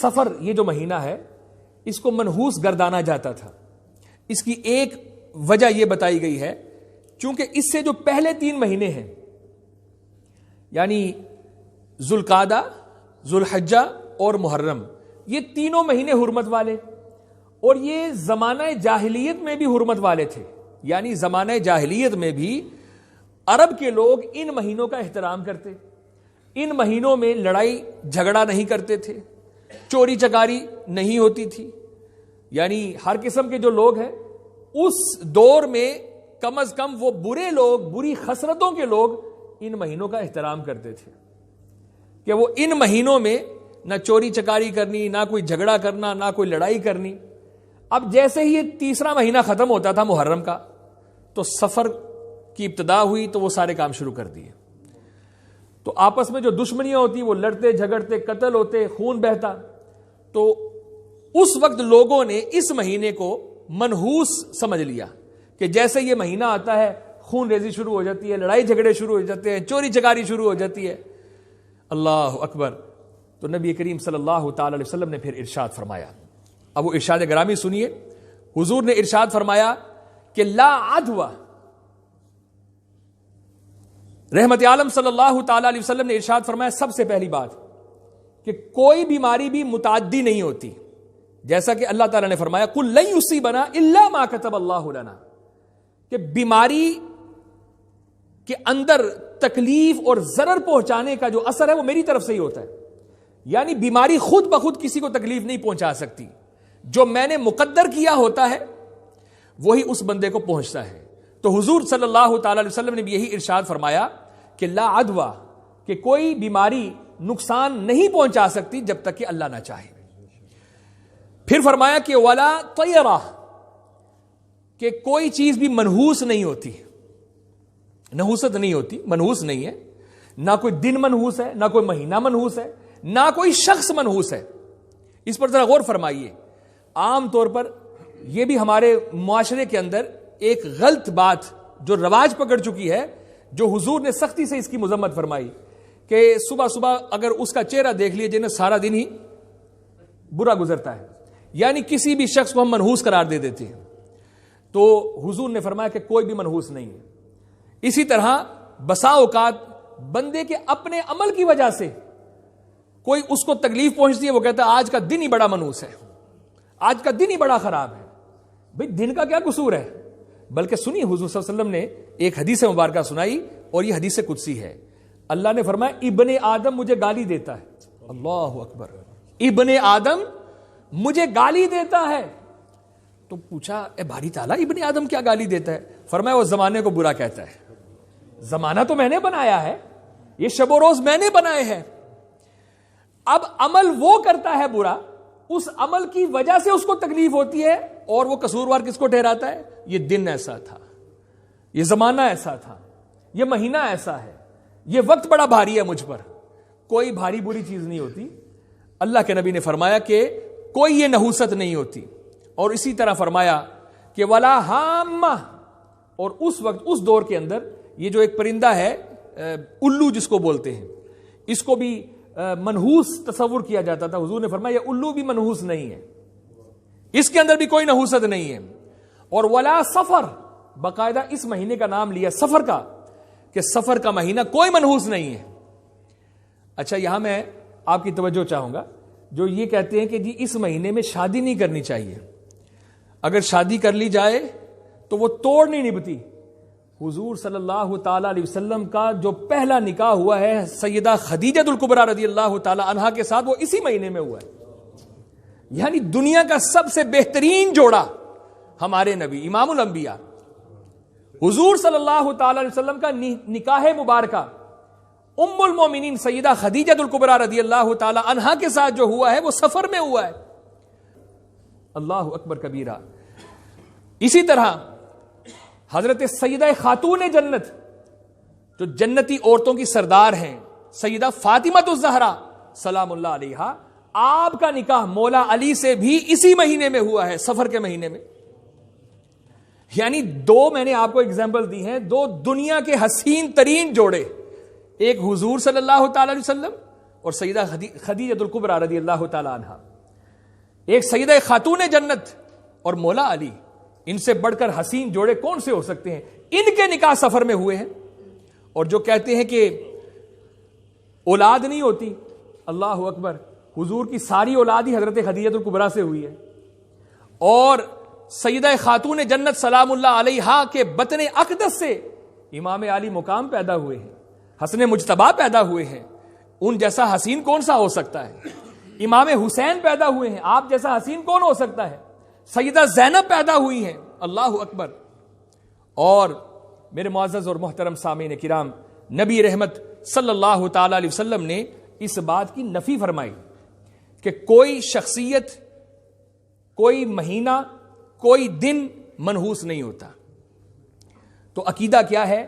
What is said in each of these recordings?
سفر یہ جو مہینہ ہے اس کو منحوس گردانا جاتا تھا. اس کی ایک وجہ یہ بتائی گئی ہے چونکہ اس سے جو پہلے 3 مہینے ہیں یعنی ذوالقعدہ، ذوالحجہ اور محرم، یہ تینوں مہینے حرمت والے، اور یہ زمانہ جاہلیت میں بھی حرمت والے تھے. یعنی زمانہ جاہلیت میں بھی عرب کے لوگ ان مہینوں کا احترام کرتے، ان مہینوں میں لڑائی جھگڑا نہیں کرتے تھے، چوری چکاری نہیں ہوتی تھی. یعنی ہر قسم کے جو لوگ ہیں اس دور میں کم از کم وہ برے لوگ، بری خصلتوں کے لوگ ان مہینوں کا احترام کرتے تھے کہ وہ ان مہینوں میں نہ چوری چکاری کرنی، نہ کوئی جھگڑا کرنا، نہ کوئی لڑائی کرنی. اب جیسے ہی یہ تیسرا مہینہ ختم ہوتا تھا محرم کا تو سفر کی ابتدا ہوئی تو وہ سارے کام شروع کر دیے. تو آپس میں جو دشمنیاں ہوتی وہ لڑتے جھگڑتے، قتل ہوتے، خون بہتا. تو اس وقت لوگوں نے اس مہینے کو منحوس سمجھ لیا کہ جیسے یہ مہینہ آتا ہے خون ریزی شروع ہو جاتی ہے، لڑائی جھگڑے شروع ہو جاتے ہیں، چوری چکاری شروع ہو جاتی ہے. اللہ اکبر. تو نبی کریم صلی اللہ تعالی علیہ وسلم نے پھر ارشاد فرمایا. اب وہ ارشاد گرامی سنیے. حضور نے ارشاد فرمایا کہ لا عدوہ. رحمت عالم صلی اللہ تعالی علیہ وسلم نے ارشاد فرمایا سب سے پہلی بات کہ کوئی بیماری بھی متعدی نہیں ہوتی، جیسا کہ اللہ تعالیٰ نے فرمایا قُلْ لَن يُصِيبَنَا إِلَّا مَا كَتَبَ اللَّهُ لَنَا، کہ بیماری کے اندر تکلیف اور ضرر پہنچانے کا جو اثر ہے وہ میری طرف سے ہی ہوتا ہے. یعنی بیماری خود بخود کسی کو تکلیف نہیں پہنچا سکتی، جو میں نے مقدر کیا ہوتا ہے وہی اس بندے کو پہنچتا ہے. تو حضور صلی اللہ تعالی علیہ وسلم نے بھی یہی ارشاد فرمایا کہ لا عدوہ، کہ کوئی بیماری نقصان نہیں پہنچا سکتی جب تک کہ اللہ نہ چاہے. پھر فرمایا کہ ولا طیرہ، کہ کوئی چیز بھی منحوس نہیں ہوتی، نحوست نہیں ہوتی، منحوس نہیں ہے. نہ کوئی دن منحوس ہے، نہ کوئی مہینہ منحوس ہے، نہ کوئی شخص منحوس ہے. اس پر ذرا غور فرمائیے. عام طور پر یہ بھی ہمارے معاشرے کے اندر ایک غلط بات جو رواج پکڑ چکی ہے، جو حضور نے سختی سے اس کی مذمت فرمائی کہ صبح صبح اگر اس کا چہرہ دیکھ لیے جنہیں سارا دن ہی برا گزرتا ہے. یعنی کسی بھی شخص کو ہم منحوس قرار دے دیتے ہیں. تو حضور نے فرمایا کہ کوئی بھی منحوس نہیں ہے. اسی طرح بسا اوقات بندے کے اپنے عمل کی وجہ سے کوئی اس کو تکلیف پہنچتی ہے، وہ کہتا ہے آج کا دن ہی بڑا منحوس ہے، آج کا دن ہی بڑا خراب ہے. بھئی دن کا کیا قصور ہے؟ بلکہ سنیے حضور صلی اللہ علیہ وسلم نے ایک حدیث مبارکہ سنائی اور یہ حدیث قدسی ہے. اللہ نے فرمایا ابن آدم مجھے گالی دیتا ہے. اللہ اکبر. ابن آدم مجھے گالی دیتا ہے. تو پوچھا اے باری تعالیٰ ابن آدم کیا گالی دیتا ہے؟ فرمایا وہ زمانے کو برا کہتا ہے. زمانہ تو میں نے بنایا ہے، یہ شب و روز میں نے بنائے ہیں. اب عمل وہ کرتا ہے برا، اس عمل کی وجہ سے اس کو تکلیف ہوتی ہے، اور وہ قصوروار کس کو ٹھہراتا ہے؟ یہ دن ایسا تھا، یہ زمانہ ایسا تھا، یہ مہینہ ایسا ہے، یہ وقت بڑا بھاری ہے مجھ پر. کوئی بھاری بری چیز نہیں ہوتی. اللہ کے نبی نے فرمایا کہ کوئی یہ نحوست نہیں ہوتی. اور اسی طرح فرمایا کہ ولا ہامہ، اور اس وقت اس دور کے اندر یہ جو ایک پرندہ ہے الو جس کو بولتے ہیں، اس کو بھی منحوس تصور کیا جاتا تھا. حضور نے فرمایا یہ الو بھی منحوس نہیں ہے، اس کے اندر بھی کوئی نحوست نہیں ہے. اور ولا سفر، باقاعدہ اس مہینے کا نام لیا سفر کا کہ سفر کا مہینہ کوئی منحوس نہیں ہے. اچھا یہاں میں آپ کی توجہ چاہوں گا جو یہ کہتے ہیں کہ جی اس مہینے میں شادی نہیں کرنی چاہیے، اگر شادی کر لی جائے تو وہ توڑ نہیں نبھتی. حضور صلی اللہ تعالی علیہ وسلم کا جو پہلا نکاح ہوا ہے سیدہ خدیجہ الکبریٰ رضی اللہ تعالی عنہا کے ساتھ، وہ اسی مہینے میں ہوا ہے. یعنی دنیا کا سب سے بہترین جوڑا ہمارے نبی امام الانبیاء حضور صلی اللہ تعالی علیہ وسلم کا نکاح مبارکہ ام المومنین سیدہ خدیجہ الکبریٰ رضی اللہ تعالی عنہا کے ساتھ جو ہوا ہے وہ سفر میں ہوا ہے. اللہ اکبر کبیرہ. اسی طرح حضرت سیدہ خاتون جنت جو جنتی عورتوں کی سردار ہیں سیدہ فاطمہ الزہرا سلام اللہ علیہا، آپ کا نکاح مولا علی سے بھی اسی مہینے میں ہوا ہے، سفر کے مہینے میں. یعنی دو میں نے آپ کو اگزامپل دی ہیں، دو دنیا کے حسین ترین جوڑے، ایک حضور صلی اللہ تعالی علیہ وسلم اور سیدہ خدیجہ الکبریٰ رضی اللہ تعالی عنہا. ایک سیدہ خاتون جنت اور مولا علی، ان سے بڑھ کر حسین جوڑے کون سے ہو سکتے ہیں؟ ان کے نکاح سفر میں ہوئے ہیں. اور جو کہتے ہیں کہ اولاد نہیں ہوتی، اللہ اکبر، حضور کی ساری اولاد ہی حضرت خدیجہ الکبریٰ سے ہوئی ہے. اور سیدہ خاتون جنت سلام اللہ علیہا کے بطن اقدس سے امام علی مقام پیدا ہوئے ہیں، حسن مجتبیٰ پیدا ہوئے ہیں. ان جیسا حسین کون سا ہو سکتا ہے؟ امام حسین پیدا ہوئے ہیں، آپ جیسا حسین کون ہو سکتا ہے؟ سیدہ زینب پیدا ہوئی ہیں، اللہ اکبر. اور میرے معزز اور محترم سامعین کرام، نبی رحمت صلی اللہ تعالی علیہ وسلم نے اس بات کی نفی فرمائی کہ کوئی شخصیت، کوئی مہینہ، کوئی دن منحوس نہیں ہوتا. تو عقیدہ کیا ہے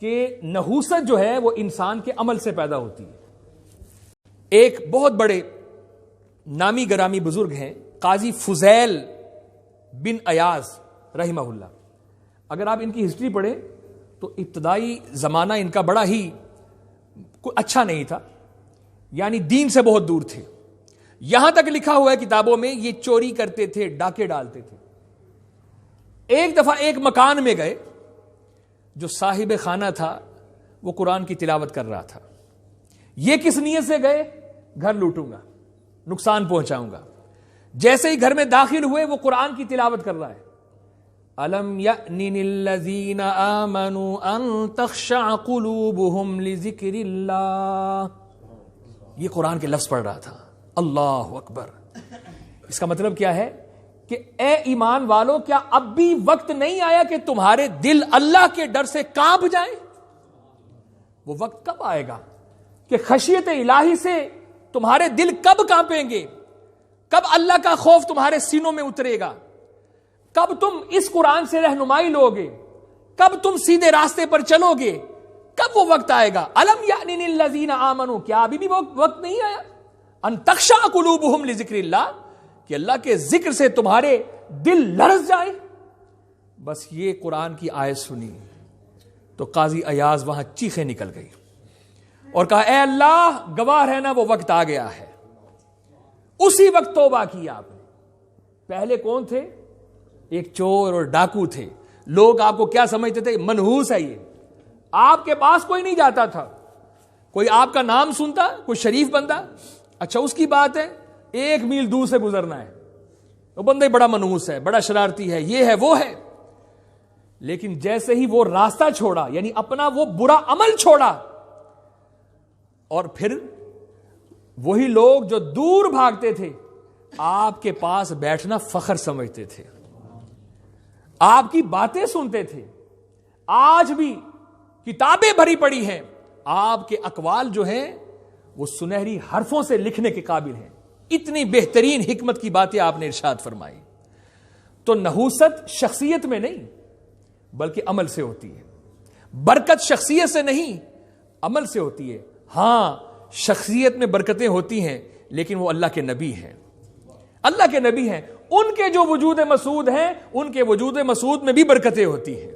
کہ نحوست جو ہے وہ انسان کے عمل سے پیدا ہوتی ہے. ایک بہت بڑے نامی گرامی بزرگ ہیں قاضی فضیل بن ایاز رحمہ اللہ. اگر آپ ان کی ہسٹری پڑھیں تو ابتدائی زمانہ ان کا بڑا ہی اچھا نہیں تھا، یعنی دین سے بہت دور تھے. یہاں تک لکھا ہوا ہے کتابوں میں یہ چوری کرتے تھے، ڈاکے ڈالتے تھے. ایک دفعہ ایک مکان میں گئے، جو صاحب خانہ تھا وہ قرآن کی تلاوت کر رہا تھا. یہ کس نیت سے گئے؟ گھر لوٹوں گا، نقصان پہنچاؤں گا. جیسے ہی گھر میں داخل ہوئے وہ قرآن کی تلاوت کر رہا ہے. أَلَمْ يَأْنِ لِلَّذِينَ آمَنُوا أَن تَخْشَعَ قُلُوبُهُمْ لِذِكْرِ اللَّهِ. یہ قرآن کے لفظ پڑھ رہا تھا. اللہ اکبر. اس کا مطلب کیا ہے کہ اے ایمان والو، کیا اب بھی وقت نہیں آیا کہ تمہارے دل اللہ کے ڈر سے کانپ جائیں؟ وہ وقت کب آئے گا کہ خشیت الہی سے تمہارے دل کب کانپیں گے؟ کب اللہ کا خوف تمہارے سینوں میں اترے گا؟ کب تم اس قرآن سے رہنمائی لو گے؟ کب تم سیدھے راستے پر چلو گے؟ کب وہ وقت آئے گا؟ الم یأنی للذین آمنوا، کیا ابھی بھی وہ وقت نہیں آیا؟ ان تخشع قلوبہم لذکر اللہ، کہ اللہ کے ذکر سے تمہارے دل لرز جائے. بس یہ قرآن کی آیت سنی تو قاضی ایاز وہاں چیخیں نکل گئی اور کہا اے اللہ گواہ رہنا، وہ وقت آ گیا ہے. اسی وقت توبہ کی آپ نے. پہلے کون تھے؟ ایک چور اور ڈاکو تھے. لوگ آپ کو کیا سمجھتے تھے؟ منحوس ہے یہ. آپ کے پاس کوئی نہیں جاتا تھا. کوئی آپ کا نام سنتا، کوئی شریف بندہ، اچھا اس کی بات ہے 1 میل دور سے گزرنا ہے، وہ بندہ بڑا منحوس ہے، بڑا شرارتی ہے، یہ ہے وہ ہے. لیکن جیسے ہی وہ راستہ چھوڑا، یعنی اپنا وہ برا عمل چھوڑا، اور پھر وہی لوگ جو دور بھاگتے تھے آپ کے پاس بیٹھنا فخر سمجھتے تھے، آپ کی باتیں سنتے تھے. آج بھی کتابیں بھری پڑی ہیں، آپ کے اقوال جو ہیں وہ سنہری حرفوں سے لکھنے کے قابل ہیں. اتنی بہترین حکمت کی باتیں آپ نے ارشاد فرمائی. تو نحوست شخصیت میں نہیں بلکہ عمل سے ہوتی ہے. برکت شخصیت سے نہیں، عمل سے ہوتی ہے. ہاں شخصیت میں برکتیں ہوتی ہیں لیکن وہ اللہ کے نبی ہیں، اللہ کے نبی ہیں. ان کے جو وجود مسعود ہیں، ان کے وجود مسعود میں بھی برکتیں ہوتی ہیں.